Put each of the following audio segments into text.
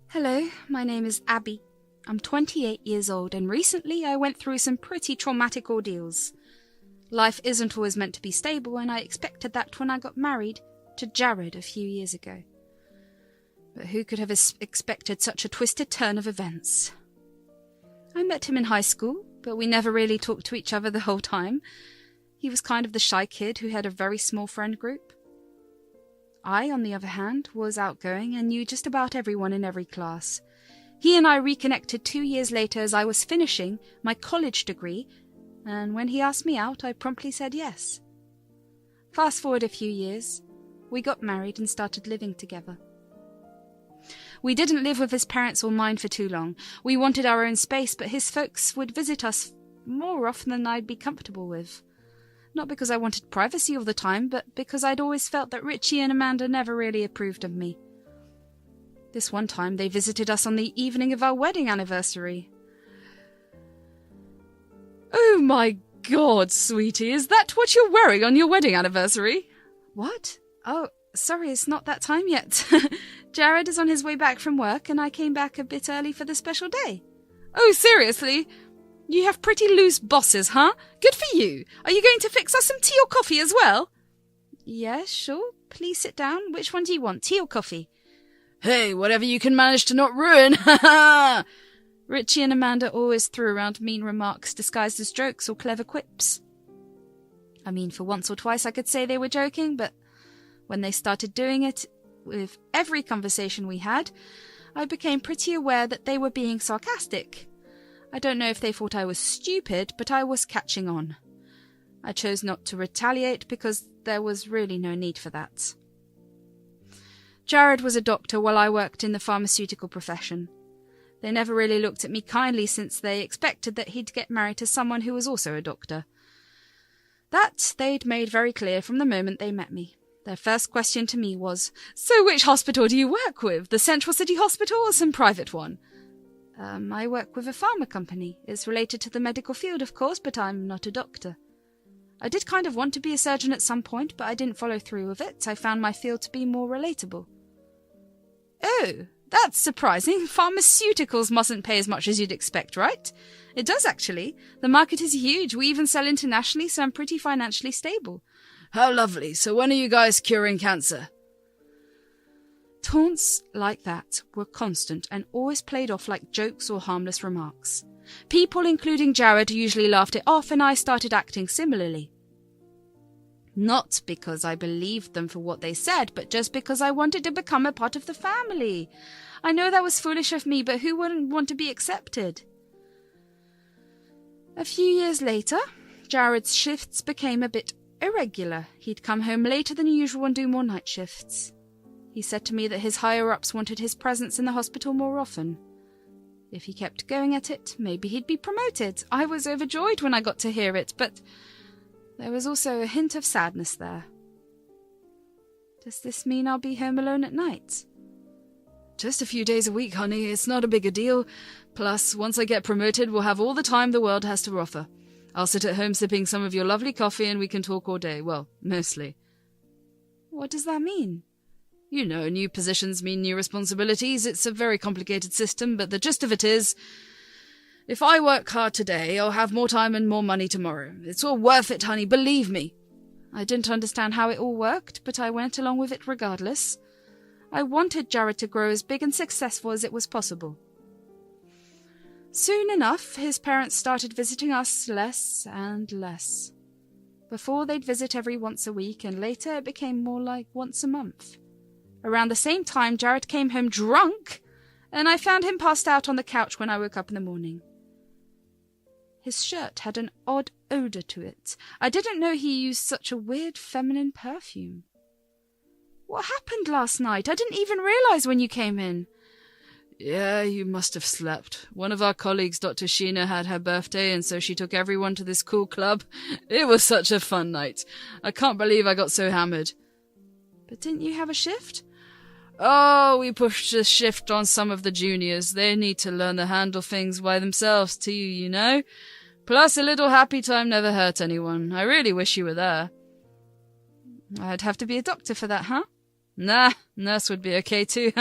Hello, my name is Abby. I'm 28 years old and recently I went through some pretty traumatic ordeals. Life isn't always meant to be stable and I expected that when I got married to Jared a few years ago. But who could have expected such a twisted turn of events? I met him in high school, but we never really talked to each other the whole time. He was kind of the shy kid who had a very small friend group. I, on the other hand, was outgoing and knew just about everyone in every class. He and I reconnected 2 years later as I was finishing my college degree, and when he asked me out, I promptly said yes. Fast forward a few years, we got married and started living together. We didn't live with his parents or mine for too long. We wanted our own space, but his folks would visit us more often than I'd be comfortable with. Not because I wanted privacy all the time, but because I'd always felt that Richie and Amanda never really approved of me. This one time they visited us on the evening of our wedding anniversary. "Oh my God, sweetie, is that what you're wearing on your wedding anniversary?" "What? Oh, sorry, it's not that time yet. Jared is on his way back from work and I came back a bit early for the special day." "Oh, seriously? You have pretty loose bosses, huh? Good for you. Are you going to fix us some tea or coffee as well?" "Yeah, sure. Please sit down. Which one do you want, tea or coffee?" "Hey, whatever you can manage to not ruin, ha ha!" Richie and Amanda always threw around mean remarks disguised as jokes or clever quips. I mean, for once or twice I could say they were joking, but when they started doing it with every conversation we had, I became pretty aware that they were being sarcastic. I don't know if they thought I was stupid, but I was catching on. I chose not to retaliate because there was really no need for that. Jared was a doctor while I worked in the pharmaceutical profession. They never really looked at me kindly since they expected that he'd get married to someone who was also a doctor. That they'd made very clear from the moment they met me. Their first question to me was, "So which hospital do you work with? The Central City Hospital or some private one?" I work with a pharma company. It's related to the medical field, of course, but I'm not a doctor. I did kind of want to be a surgeon at some point, but I didn't follow through with it. I found my field to be more relatable. "Oh, that's surprising. Pharmaceuticals mustn't pay as much as you'd expect, right?" "It does, actually. The market is huge. We even sell internationally, so I'm pretty financially stable." "How lovely. So when are you guys curing cancer?" Taunts like that were constant and always played off like jokes or harmless remarks. People, including Jared, usually laughed it off, and I started acting similarly. Not because I believed them for what they said, but just because I wanted to become a part of the family. I know that was foolish of me, but who wouldn't want to be accepted? A few years later, Jared's shifts became a bit irregular. He'd come home later than usual and do more night shifts. He said to me that his higher-ups wanted his presence in the hospital more often. If he kept going at it, maybe he'd be promoted. I was overjoyed when I got to hear it, but there was also a hint of sadness there. "Does this mean I'll be home alone at night?" "Just a few days a week, honey. It's not a big a deal. Plus, once I get promoted, we'll have all the time the world has to offer. I'll sit at home sipping some of your lovely coffee and we can talk all day. Well, mostly." "What does that mean?" "You know, new positions mean new responsibilities. It's a very complicated system, but the gist of it is, if I work hard today, I'll have more time and more money tomorrow. It's all worth it, honey, believe me." I didn't understand how it all worked, but I went along with it regardless. I wanted Jared to grow as big and successful as it was possible. Soon enough, his parents started visiting us less and less. Before, they'd visit every once a week, and later it became more like once a month. Around the same time, Jared came home drunk, and I found him passed out on the couch when I woke up in the morning. His shirt had an odd odor to it. I didn't know he used such a weird feminine perfume. "What happened last night? I didn't even realize when you came in." "Yeah, you must have slept. One of our colleagues, Dr. Sheena, had her birthday, and so she took everyone to this cool club. It was such a fun night. I can't believe I got so hammered." "But didn't you have a shift?" "Oh, we pushed a shift on some of the juniors. They need to learn to handle things by themselves too, you know. Plus, a little happy time never hurt anyone. I really wish you were there." "I'd have to be a doctor for that, huh?" Nah, nurse would be okay too.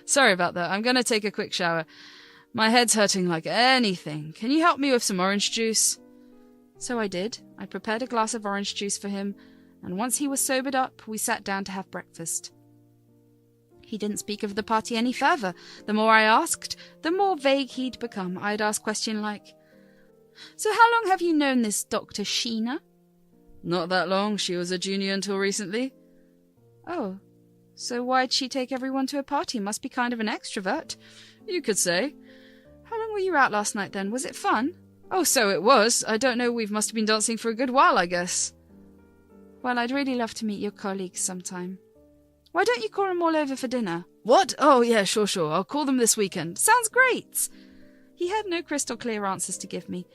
Sorry about that. I'm gonna take a quick shower. My head's hurting like anything. Can you help me with some orange juice? So I did. I prepared a glass of orange juice for him, and once he was sobered up, we sat down to have breakfast. He didn't speak of the party any further. The more I asked, the more vague he'd become. I'd ask questions like, "So how long have you known this Dr. Sheena?" Not that long. She was a junior until recently. Oh, so why'd she take everyone to a party? Must be kind of an extrovert. You could say. How long were you out last night then? Was it fun? Oh, so it was. I don't know, we must have been dancing for a good while, I guess. Well, I'd really love to meet your colleagues sometime. Why don't you call them all over for dinner? What? Oh, yeah, sure. I'll call them this weekend. Sounds great. He had no crystal clear answers to give me.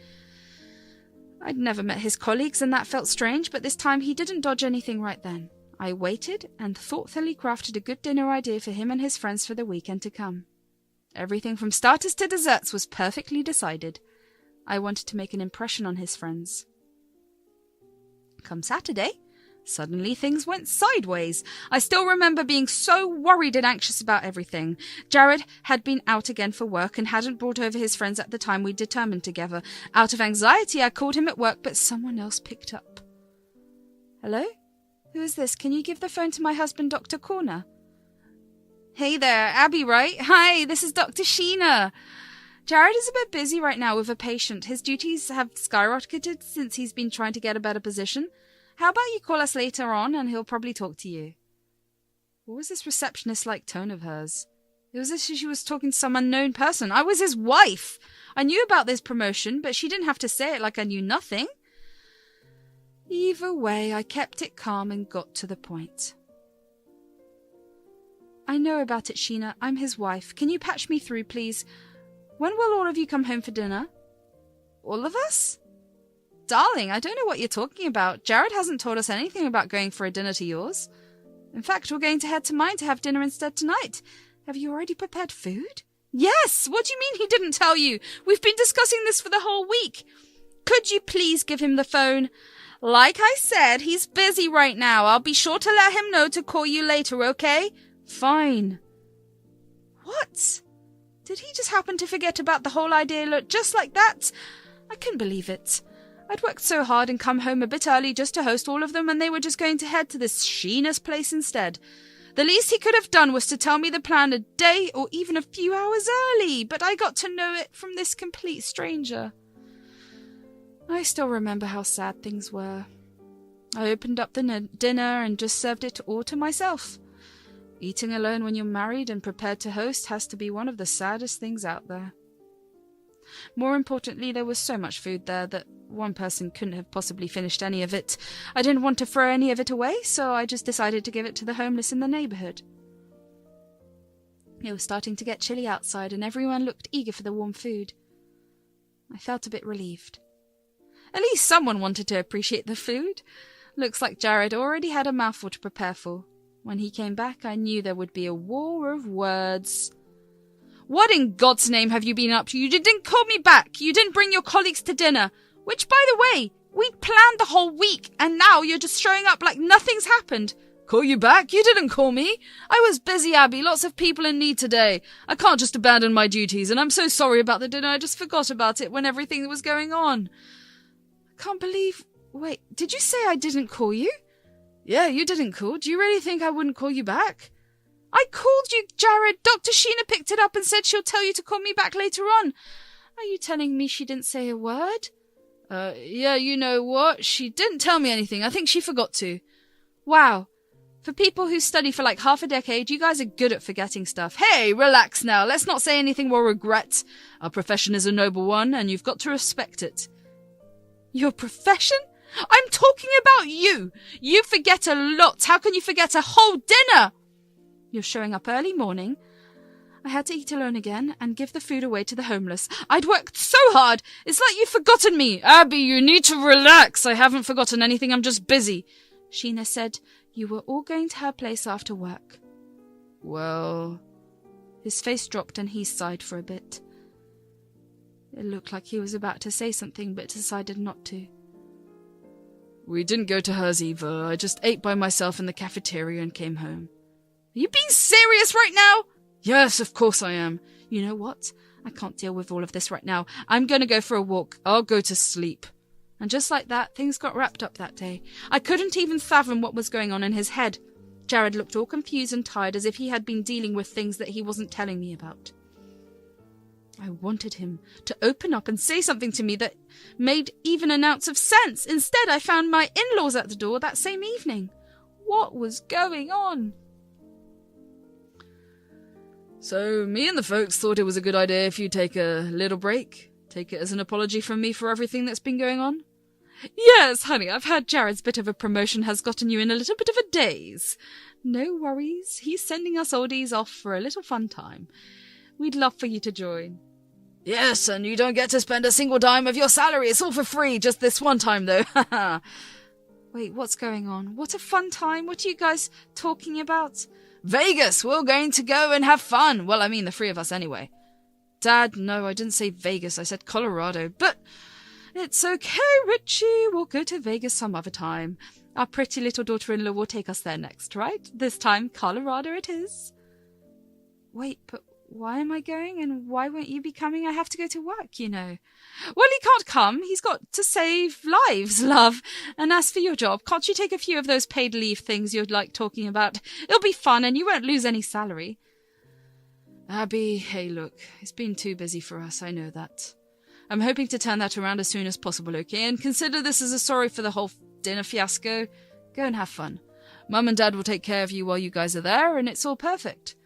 I'd never met his colleagues, and that felt strange, but this time he didn't dodge anything right then. I waited and thoughtfully crafted a good dinner idea for him and his friends for the weekend to come. Everything from starters to desserts was perfectly decided. I wanted to make an impression on his friends. Come Saturday, suddenly things went sideways. I still remember being so worried and anxious about everything. Jared had been out again for work and hadn't brought over his friends at the time we'd determined together. Out of anxiety, I called him at work, but someone else picked up. Hello? Who is this? Can you give the phone to my husband, Dr. Corner? Hey there, Abby, right? Hi, this is Dr. Sheena. Jared is a bit busy right now with a patient. His duties have skyrocketed since he's been trying to get a better position. How about you call us later on and he'll probably talk to you? What was this receptionist-like tone of hers? It was as if she was talking to some unknown person. I was his wife. I knew about this promotion, but she didn't have to say it like I knew nothing. Either way, I kept it calm and got to the point. I know about it, Sheena. I'm his wife. Can you patch me through, please? When will all of you come home for dinner? All of us? Darling, I don't know what you're talking about. Jared hasn't told us anything about going for a dinner to yours. In fact, we're going to head to mine to have dinner instead tonight. Have you already prepared food? Yes! What do you mean he didn't tell you? We've been discussing this for the whole week. Could you please give him the phone? Like I said, he's busy right now. I'll be sure to let him know to call you later, okay? Fine. What? Did he just happen to forget about the whole idea just like that? I couldn't believe it. I'd worked so hard and come home a bit early just to host all of them, and they were just going to head to this Sheena's place instead. The least he could have done was to tell me the plan a day or even a few hours early, but I got to know it from this complete stranger. I still remember how sad things were. I opened up the dinner and just served it all to myself. Eating alone when you're married and prepared to host has to be one of the saddest things out there. More importantly, there was so much food there that one person couldn't have possibly finished any of it. I didn't want to throw any of it away, so I just decided to give it to the homeless in the neighborhood. It was starting to get chilly outside, and everyone looked eager for the warm food. I felt a bit relieved. At least someone wanted to appreciate the food. Looks like Jared already had a mouthful to prepare for. When he came back, I knew there would be a war of words. What in God's name have you been up to? You didn't call me back. You didn't bring your colleagues to dinner. Which, by the way, we'd planned the whole week, and now you're just showing up like nothing's happened. Call you back? You didn't call me. I was busy, Abby. Lots of people in need today. I can't just abandon my duties, and I'm so sorry about the dinner. I just forgot about it when everything was going on. I can't believe... Wait, did you say I didn't call you? Yeah, you didn't call. Do you really think I wouldn't call you back? I called you, Jared. Dr. Sheena picked it up and said she'll tell you to call me back later on. Are you telling me she didn't say a word? Yeah, you know what? She didn't tell me anything. I think she forgot to. Wow. For people who study for like half a decade, you guys are good at forgetting stuff. Hey, relax now. Let's not say anything we'll regret. Our profession is a noble one, and you've got to respect it. Your profession? I'm talking about you. You forget a lot. How can you forget a whole dinner? You're showing up early morning. I had to eat alone again and give the food away to the homeless. I'd worked so hard. It's like you've forgotten me. Abby, you need to relax. I haven't forgotten anything. I'm just busy. Sheena said you were all going to her place after work. Well... His face dropped and he sighed for a bit. It looked like he was about to say something but decided not to. We didn't go to hers either. I just ate by myself in the cafeteria and came home. you being serious right now? Yes, of course I am. You know what? I can't deal with all of this right now. I'm going to go for a walk. I'll go to sleep. And just like that, things got wrapped up that day. I couldn't even fathom what was going on in his head. Jared looked all confused and tired, as if he had been dealing with things that he wasn't telling me about. I wanted him to open up and say something to me that made even an ounce of sense. Instead, I found my in-laws at the door that same evening. What was going on? So, me and the folks thought it was a good idea if you take a little break. Take it as an apology from me for everything that's been going on. Yes, honey, I've heard Jared's bit of a promotion has gotten you in a little bit of a daze. No worries, he's sending us oldies off for a little fun time. We'd love for you to join. Yes, and you don't get to spend a single dime of your salary. It's all for free, just this one time, though. Wait, what's going on? What a fun time. What are you guys talking about? Vegas! We're going to go and have fun. Well, I mean, the three of us anyway. Dad, no, I didn't say Vegas. I said Colorado. But it's okay, Richie. We'll go to Vegas some other time. Our pretty little daughter-in-law will take us there next, right? This time, Colorado it is. Wait, but why am I going, and why won't you be coming? I have to go to work, you know. Well, he can't come. He's got to save lives, love. And as for your job, can't you take a few of those paid leave things you'd like talking about? It'll be fun, and you won't lose any salary. Abby, hey, look, it's been too busy for us, I know that. I'm hoping to turn that around as soon as possible, okay? And consider this as a sorry for the whole dinner fiasco. Go and have fun. Mum and Dad will take care of you while you guys are there, and it's all perfect.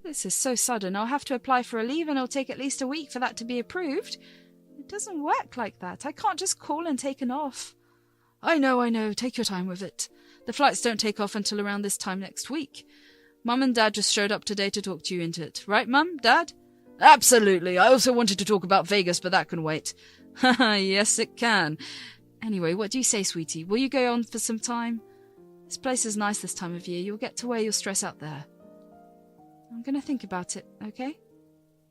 This is so sudden. I'll have to apply for a leave, and it'll take at least a week for that to be approved. It doesn't work like that. I can't just call and take an off. I know. Take your time with it. The flights don't take off until around this time next week. Mum and Dad just showed up today to talk to you into it. Right, Mum? Dad? Absolutely. I also wanted to talk about Vegas, but that can wait. Haha, yes, it can. Anyway, what do you say, sweetie? Will you go on for some time? This place is nice this time of year. You'll get to wear your stress out there. I'm going to think about it, okay?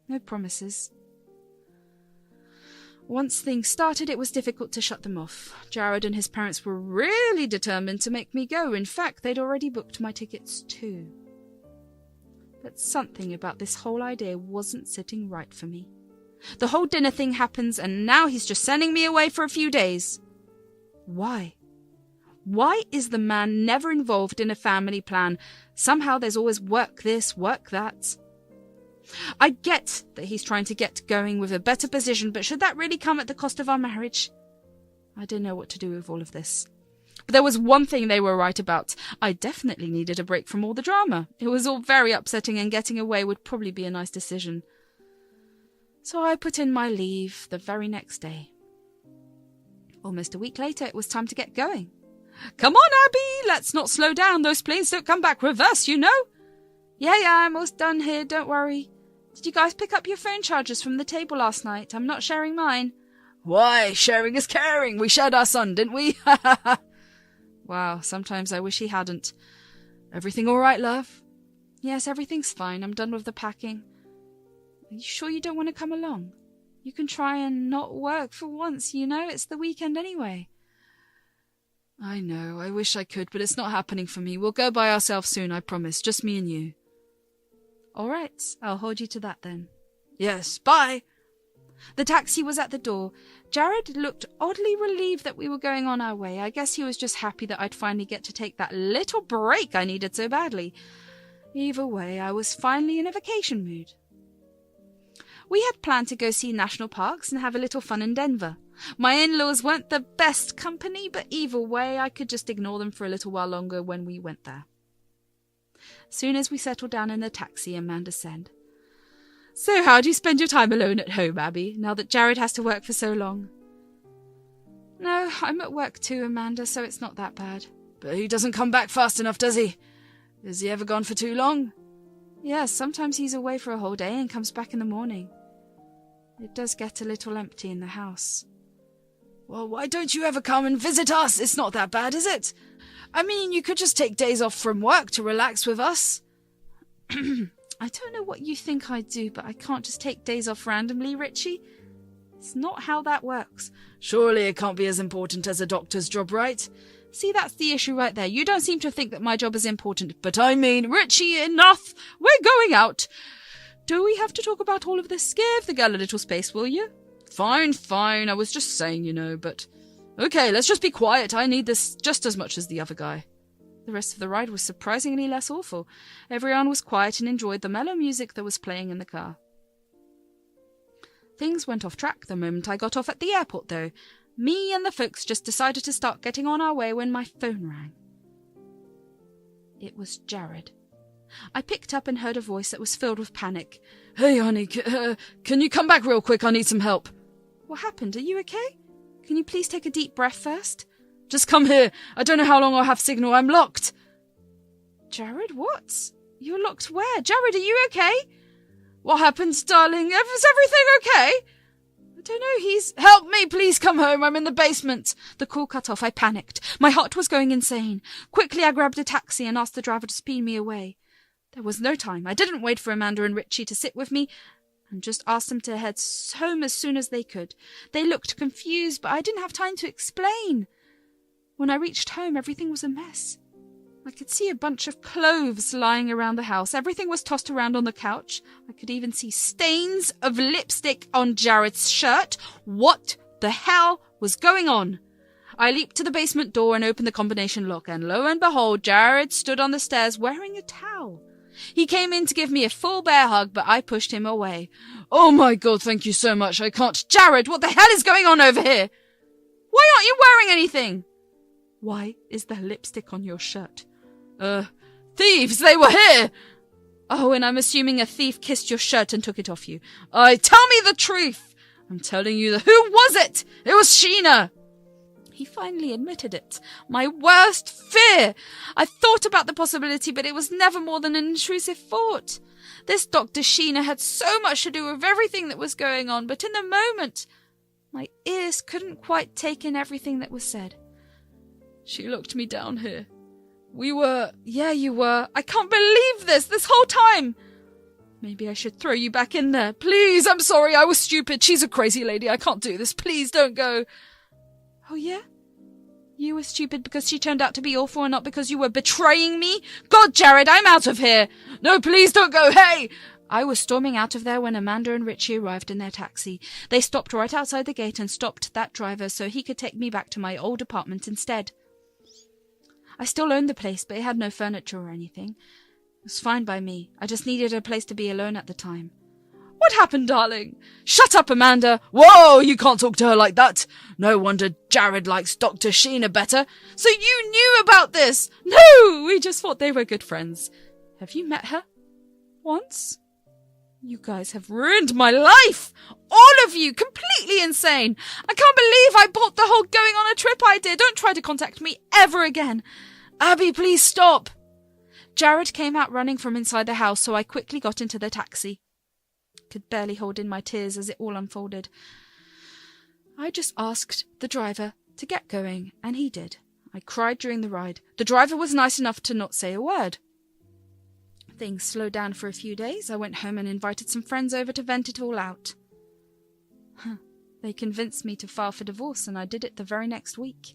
No promises. Once things started, it was difficult to shut them off. Jared and his parents were really determined to make me go. In fact, they'd already booked my tickets too. But something about this whole idea wasn't sitting right for me. The whole dinner thing happens, and now he's just sending me away for a few days. Why? Why is the man never involved in a family plan? Somehow there's always work this, work that. I get that he's trying to get going with a better position, but should that really come at the cost of our marriage? I didn't know what to do with all of this. But there was one thing they were right about. I definitely needed a break from all the drama. It was all very upsetting, and getting away would probably be a nice decision. So I put in my leave the very next day. Almost a week later, it was time to get going. Come on, Abby, let's not slow down. Those planes don't come back reverse, you know. Yeah, I'm almost done here, don't worry. Did you guys pick up your phone chargers from the table last night? I'm not sharing mine. Why, sharing is caring. We shared our son, didn't we? Wow, sometimes I wish he hadn't. Everything all right, love? Yes, everything's fine. I'm done with the packing. Are you sure you don't want to come along? You can try and not work for once, you know? It's the weekend anyway. I know. I wish I could, but it's not happening for me. We'll go by ourselves soon, I promise. Just me and you. All right. I'll hold you to that then. Yes, bye. The taxi was at the door. Jared looked oddly relieved that we were going on our way. I guess he was just happy that I'd finally get to take that little break I needed so badly. Either way, I was finally in a vacation mood. We had planned to go see national parks and have a little fun in Denver. My in-laws weren't the best company, but either way, I could just ignore them for a little while longer when we went there. Soon as we settled down in the taxi, Amanda said, "So how do you spend your time alone at home, Abby, now that Jared has to work for so long?" "No, I'm at work too, Amanda, so it's not that bad." "But he doesn't come back fast enough, does he? Is he ever gone for too long?" "Yes, sometimes he's away for a whole day and comes back in the morning. It does get a little empty in the house." "Well, why don't you ever come and visit us? It's not that bad, is it? I mean, you could just take days off from work to relax with us." I don't know what you think I do, but I can't just take days off randomly, Richie. It's not how that works. Surely it can't be as important as a doctor's job, right? See, that's the issue right there. You don't seem to think that my job is important. But I mean, Richie, enough! We're going out! Do we have to talk about all of this? Give the girl a little space, will you? Fine, fine. I was just saying, but... Okay, let's just be quiet. I need this just as much as the other guy. The rest of the ride was surprisingly less awful. Everyone was quiet and enjoyed the mellow music that was playing in the car. Things went off track the moment I got off at the airport, though. Me and the folks just decided to start getting on our way when my phone rang. It was Jared. I picked up and heard a voice that was filled with panic. Hey, honey, can you come back real quick? I need some help. What happened? Are you okay? Can you please take a deep breath first? Just come here. I don't know how long I'll have signal. I'm locked. Jared, what? You're locked where? Jared, are you okay? What happened, darling? Is everything okay? I don't know, Help me, please come home. I'm in the basement. The call cut off. I panicked. My heart was going insane. Quickly, I grabbed a taxi and asked the driver to speed me away. There was no time. I didn't wait for Amanda and Richie to sit with me and just asked them to head home as soon as they could. They looked confused, but I didn't have time to explain. When I reached home, everything was a mess. I could see a bunch of clothes lying around the house. Everything was tossed around on the couch. I could even see stains of lipstick on Jared's shirt. What the hell was going on? I leaped to the basement door and opened the combination lock, and lo and behold, Jared stood on the stairs wearing a towel. He came in to give me a full bear hug, but I pushed him away. Oh my God, thank you so much. I can't. Jared, what the hell is going on over here? Why aren't you wearing anything? Why is there lipstick on your shirt? Thieves, they were here! Oh, and I'm assuming a thief kissed your shirt and took it off you. Tell me the truth! I'm telling you, who was it? It was Sheena! He finally admitted it. My worst fear! I thought about the possibility, but it was never more than an intrusive thought. This Dr. Sheena had so much to do with everything that was going on, but in the moment, my ears couldn't quite take in everything that was said. She looked me down here. Yeah, you were. I can't believe this whole time. Maybe I should throw you back in there. Please, I'm sorry, I was stupid. She's a crazy lady. I can't do this. Please don't go. Oh, yeah? You were stupid because she turned out to be awful and not because you were betraying me? God, Jared, I'm out of here. No, please don't go. Hey! I was storming out of there when Amanda and Richie arrived in their taxi. They stopped right outside the gate and stopped that driver so he could take me back to my old apartment instead. I still owned the place, but it had no furniture or anything. It was fine by me. I just needed a place to be alone at the time. What happened, darling? Shut up, Amanda. Whoa, you can't talk to her like that. No wonder Jared likes Dr. Sheena better. So you knew about this? No, we just thought they were good friends. Have you met her? Once? You guys have ruined my life. All of you, completely insane. I can't believe I bought the whole going on a trip idea. Don't try to contact me ever again. Abby, please stop. Jared came out running from inside the house, so I quickly got into the taxi. Could barely hold in my tears as it all unfolded. I just asked the driver to get going, and he did. I cried during the ride. The driver was nice enough to not say a word. Things slowed down for a few days. I went home and invited some friends over to vent it all out. They convinced me to file for divorce, and I did it the very next week.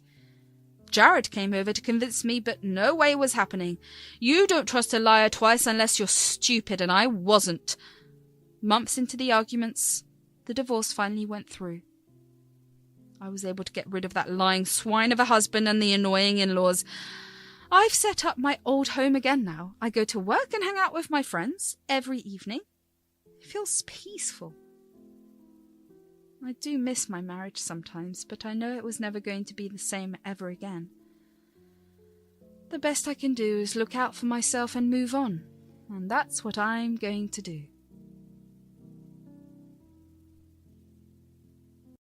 Jared came over to convince me, but no way was happening. You don't trust a liar twice unless you're stupid, and I wasn't. Months into the arguments, the divorce finally went through. I was able to get rid of that lying swine of a husband and the annoying in-laws. I've set up my old home again now. I go to work and hang out with my friends every evening. It feels peaceful. I do miss my marriage sometimes, but I know it was never going to be the same ever again. The best I can do is look out for myself and move on, and that's what I'm going to do.